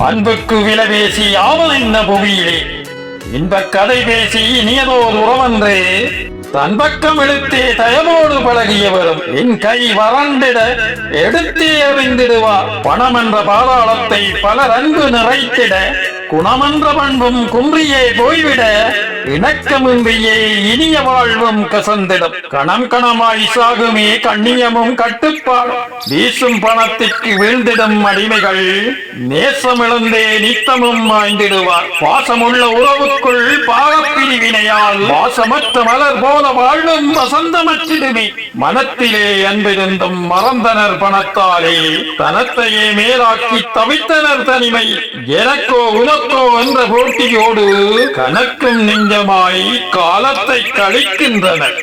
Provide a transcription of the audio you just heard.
அன்புக்கு விலை பேசி ஆவல் என்ன புவியிலே இன்பக் கதை பேசி இனியதோர் உறவன்றே தன் பக்கம் இழுத்தே தயவோடு பழகியவரும் என் கை வறண்டிட எடுத்தே அறிந்திடுவார். பணம் என்ற பாதாளத்தை பலர் அன்பு நிறைத்திட குணமன்ற பண்பும் குன்றியே போய்விட இணக்கமின்றியே இனிய வாழ்வும் கசந்திடும். கணம் கணமாய் சாகுமே கண்ணியமும் கட்டுப்பாடும் வீசும் பணத்திற்கு வீழ்ந்திடும் அடிமைகள் நேசமிழந்தே நித்தமும் மாய்ந்திடுவார். பாசமுள்ள உறவுக்குள் பாகப்பிரிவினையால் வாசமற்ற மலர் போல வாழ்வும் வசந்தமற்றிடுமே. மனத்திலே அன்பிருந்தும் மறந்தனர் பணத்தாலே தனத்தையே மேலாக்கி தவித்தனர் தனிமை. எனக்கோ உனக்கோ என்ற போட்டியோடு கணக்கும் நெஞ்சமாய் காலத்தை கழிக்கின்றனர்.